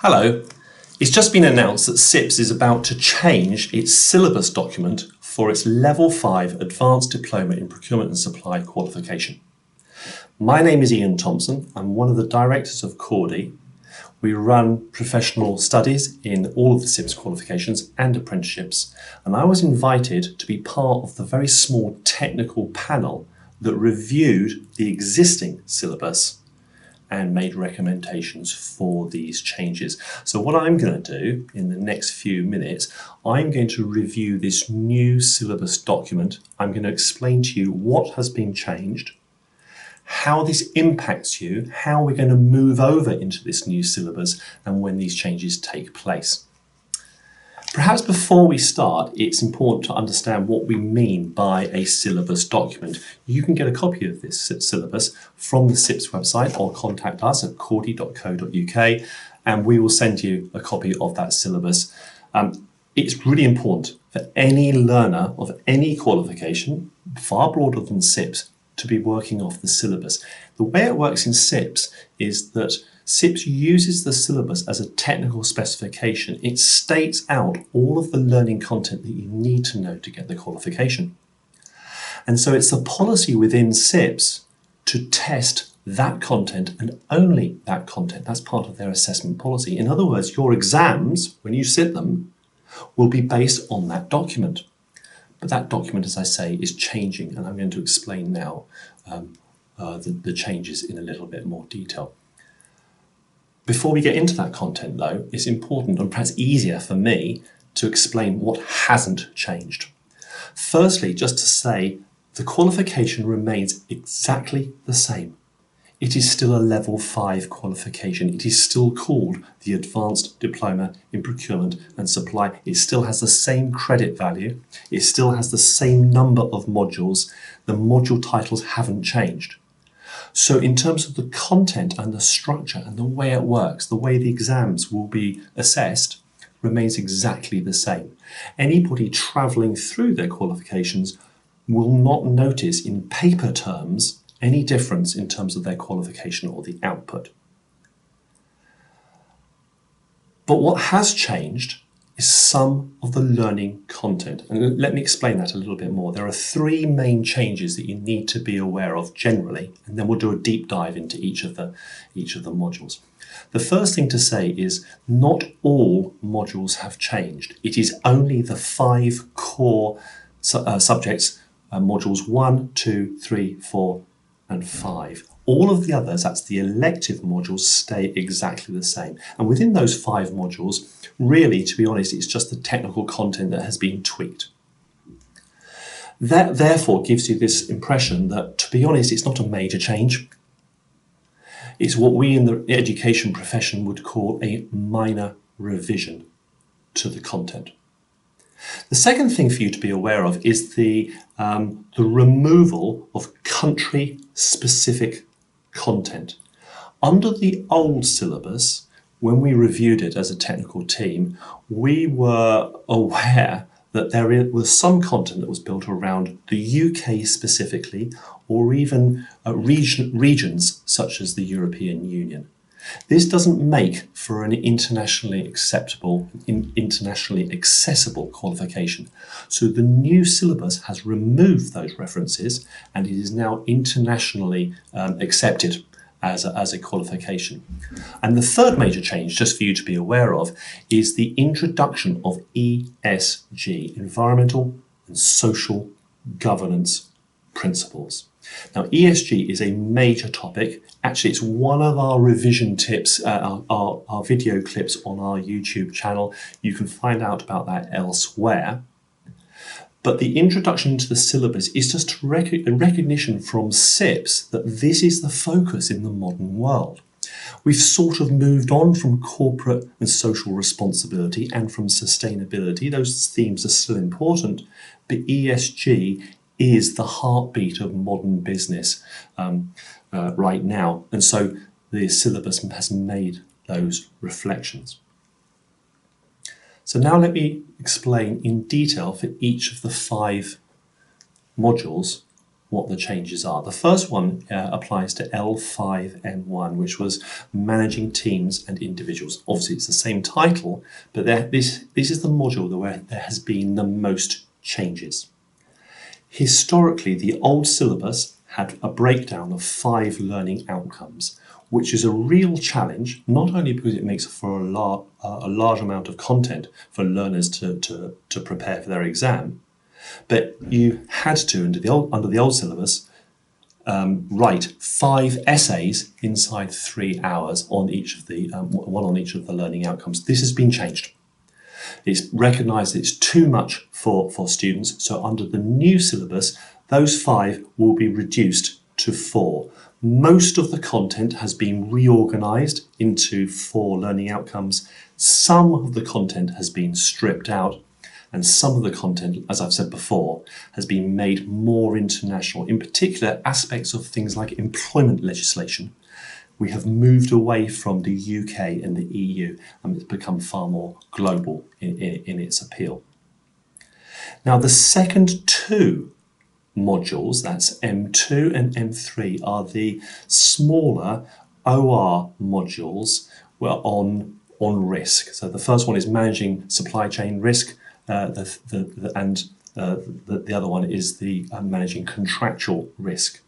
Hello. It's just been announced that CIPS is about to change its syllabus document for its Level 5 Advanced Diploma in Procurement and Supply qualification. My name is Ian Thompson. I'm one of the directors of Cordie. We run professional studies in all of the CIPS qualifications and apprenticeships, and I was invited to be part of the very small technical panel that reviewed the existing syllabus and made recommendations for these changes. So what I'm going to do in the next few minutes, I'm going to review this new syllabus document. I'm going to explain to you what has been changed, how this impacts you, how we're going to move over into this new syllabus, and when these changes take place. Perhaps before we start, it's important to understand what we mean by a syllabus document. You can get a copy of this syllabus from the CIPS website or contact us at cordie.co.uk and we will send you a copy of that syllabus. It's really important for any learner of any qualification, far broader than CIPS, to be working off the syllabus. The way it works in CIPS is that CIPS uses the syllabus as a technical specification. It states out all of the learning content that you need to know to get the qualification. And so it's the policy within CIPS to test that content and only that content. That's part of their assessment policy. In other words, your exams, when you sit them, will be based on that document. But that document, as I say, is changing, and I'm going to explain now the changes in a little bit more detail. Before we get into that content, though, it's important and perhaps easier for me to explain what hasn't changed. Firstly, just to say the qualification remains exactly the same. It is still a Level 5 qualification. It is still called the Advanced Diploma in Procurement and Supply. It still has the same credit value. It still has the same number of modules. The module titles haven't changed. So in terms of the content and the structure and the way it works, the way the exams will be assessed remains exactly the same. Anybody travelling through their qualifications will not notice in paper terms any difference in terms of their qualification or the output. But what has changed is some of the learning content. And let me explain that a little bit more. There are three main changes that you need to be aware of generally, and then we'll do a deep dive into each of the modules. The first thing to say is not all modules have changed. It is only the 5 core subjects, modules 1, 2, 3, 4, and 5. All of the others, that's the elective modules, stay exactly the same. And within those 5 modules, really, to be honest, it's just the technical content that has been tweaked. That therefore gives you this impression that, to be honest, it's not a major change. It's what we in the education profession would call a minor revision to the content. The second thing for you to be aware of is the removal of country-specific content. Under the old syllabus, when we reviewed it as a technical team, we were aware that there was some content that was built around the UK specifically, or even regions such as the European Union. This doesn't make for an internationally acceptable, internationally accessible qualification. So the new syllabus has removed those references and it is now internationally accepted as a qualification. And the third major change, just for you to be aware of, is the introduction of ESG, Environmental and Social Governance Principles. Now, ESG is a major topic. Actually, it's one of our revision tips, our video clips on our YouTube channel. You can find out about that elsewhere. But the introduction into the syllabus is just a recognition from CIPS that this is the focus in the modern world. We've sort of moved on from corporate and social responsibility and from sustainability. Those themes are still important, but ESG is the heartbeat of modern business right now. And so the syllabus has made those reflections. So now let me explain in detail for each of the 5 modules what the changes are. The first one applies to L5M1, which was managing teams and individuals. Obviously, it's the same title, but this is the module where there has been the most changes. Historically, the old syllabus had a breakdown of 5 learning outcomes, which is a real challenge, not only because it makes for a large amount of content for learners to prepare for their exam, but you had to, under the old syllabus, write 5 essays inside 3 hours on each of the one on each of the learning outcomes. This has been changed. It's recognised it's too much for students, so under the new syllabus, those 5 will be reduced to 4. Most of the content has been reorganised into 4 learning outcomes. Some of the content has been stripped out, and some of the content, as I've said before, has been made more international. In particular, aspects of things like employment legislation. We have moved away from the UK and the EU, and it's become far more global in its appeal. Now, the second 2 modules, that's M2 and M3, are the smaller OR modules on risk. So the first one is managing supply chain risk, the other one is the managing contractual risk.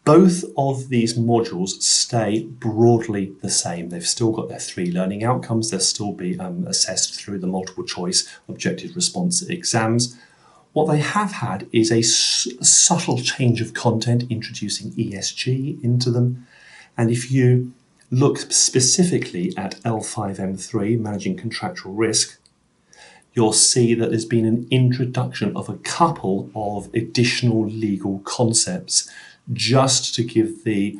Both of these modules stay broadly the same. They've still got their 3 learning outcomes. They'll still be assessed through the multiple choice objective response exams. What they have had is a subtle change of content, introducing ESG into them. And if you look specifically at L5M3, managing contractual risk, you'll see that there's been an introduction of a couple of additional legal concepts just to give the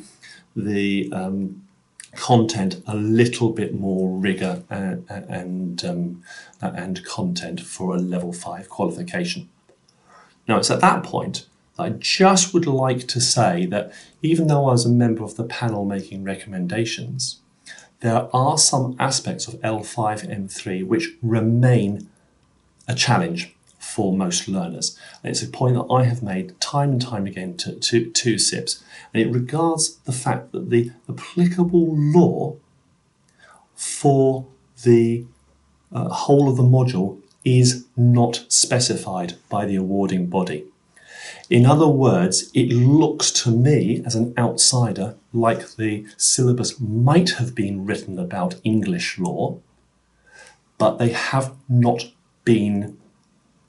content a little bit more rigour and content for a level 5 qualification. Now, it's at that point that I just would like to say that even though I was a member of the panel making recommendations, there are some aspects of L5M3 which remain a challenge for most learners. And it's a point that I have made time and time again to CIPS, and it regards the fact that the applicable law for the whole of the module is not specified by the awarding body. In other words, it looks to me as an outsider like the syllabus might have been written about English law, but they have not been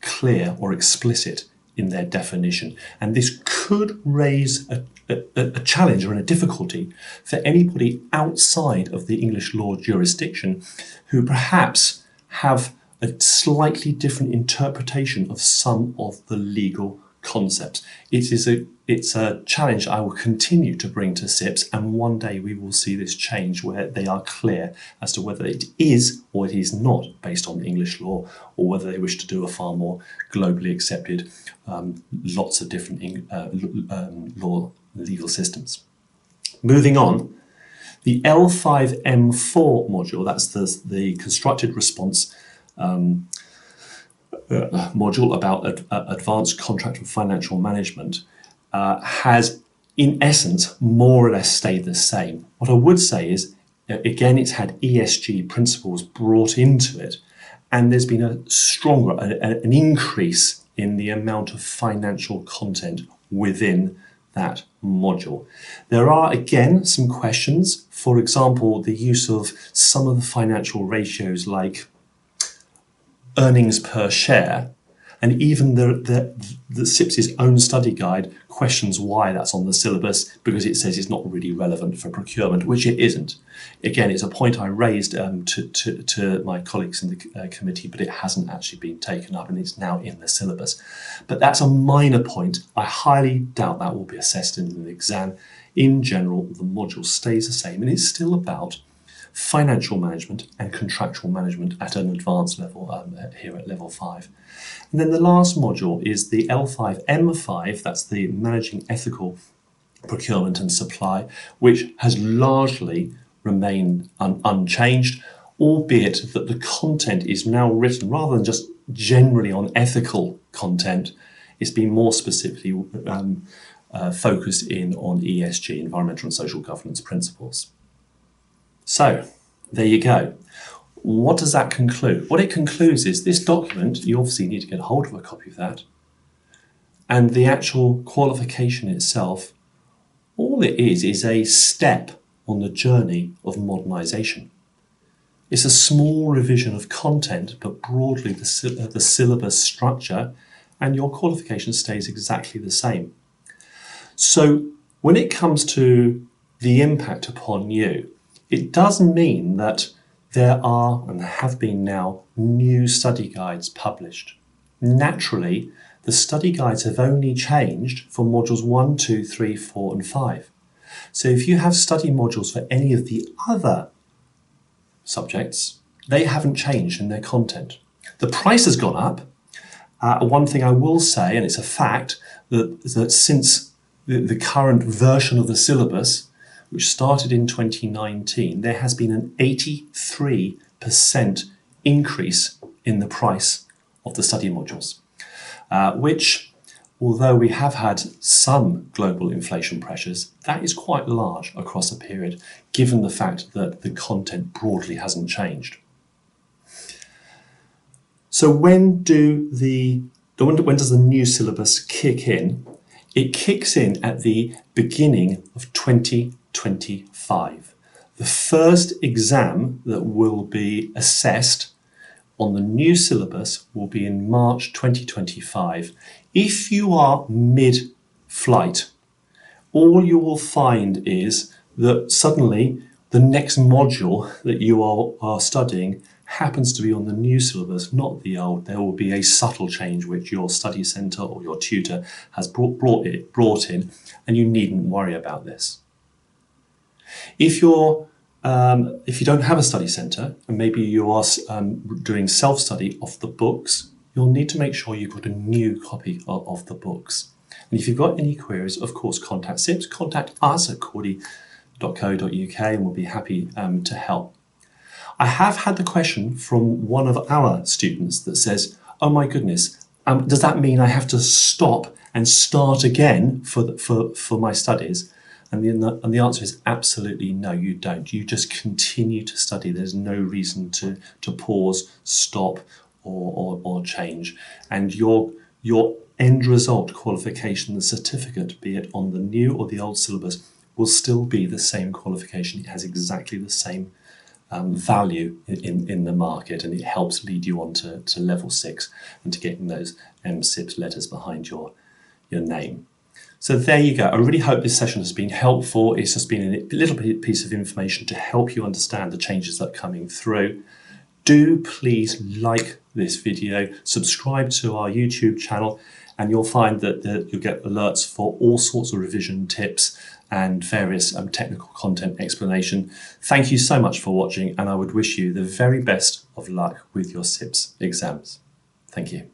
clear or explicit in their definition. And this could raise a challenge or a difficulty for anybody outside of the English law jurisdiction who perhaps have a slightly different interpretation of some of the legal concepts. It's a challenge I will continue to bring to CIPS, and one day we will see this change where they are clear as to whether it is or it is not based on English law, or whether they wish to do a far more globally accepted, lots of different legal systems. Moving on, the L5M4 module, that's the constructed response module about advanced contract and financial management, has in essence more or less stayed the same. What I would say is, again, it's had ESG principles brought into it, and there's been an increase in the amount of financial content within that module. There are, again, some questions. For example, the use of some of the financial ratios like earnings per share, and even the CIPS's own study guide questions why that's on the syllabus, because it says it's not really relevant for procurement, which it isn't. Again, it's a point I raised to my colleagues in the committee, but it hasn't actually been taken up, and it's now in the syllabus. But that's a minor point. I highly doubt that will be assessed in an exam. In general, the module stays the same, and it's still about financial management and contractual management at an advanced level here at level 5. And then the last module is the L5M5, that's the managing ethical procurement and supply, which has largely remained unchanged, albeit that the content is now written rather than just generally on ethical content. It's been more specifically focused in on ESG, environmental and social governance principles. So there you go. What does that conclude? What it concludes is this document, you obviously need to get hold of a copy of that, and the actual qualification itself, all it is a step on the journey of modernisation. It's a small revision of content, but broadly the syllabus structure and your qualification stays exactly the same. So when it comes to the impact upon you, it does mean that there are, and there have been now, new study guides published. Naturally, the study guides have only changed for modules 1, 2, 3, 4 and 5. So if you have study modules for any of the other subjects, they haven't changed in their content. The price has gone up. One thing I will say, and it's a fact, that since the current version of the syllabus, which started in 2019, there has been an 83% increase in the price of the study modules, which, although we have had some global inflation pressures, that is quite large across a period, given the fact that the content broadly hasn't changed. So when does the new syllabus kick in? It kicks in at the beginning of 2025. The first exam that will be assessed on the new syllabus will be in March 2025. If you are mid-flight, all you will find is that suddenly the next module that you are studying happens to be on the new syllabus, not the old. There will be a subtle change which your study centre or your tutor has brought in, and you needn't worry about this. If you don't have a study centre, and maybe you are doing self-study off the books, you'll need to make sure you've got a new copy of the books. And if you've got any queries, of course, contact CIPS, contact us at cordie.co.uk, and we'll be happy to help. I have had the question from one of our students that says, oh my goodness, does that mean I have to stop and start again for my studies? And the answer is absolutely no, you don't. You just continue to study. There's no reason to pause, stop, or change. And your end result qualification, the certificate, be it on the new or the old syllabus, will still be the same qualification. It has exactly the same value in the market, and it helps lead you on to level 6 and to getting those CIPS letters behind your name. So there you go. I really hope this session has been helpful. It's just been a little piece of information to help you understand the changes that are coming through. Do please like this video, subscribe to our YouTube channel, and you'll find that you'll get alerts for all sorts of revision tips and various technical content explanation. Thank you so much for watching, and I would wish you the very best of luck with your CIPS exams. Thank you.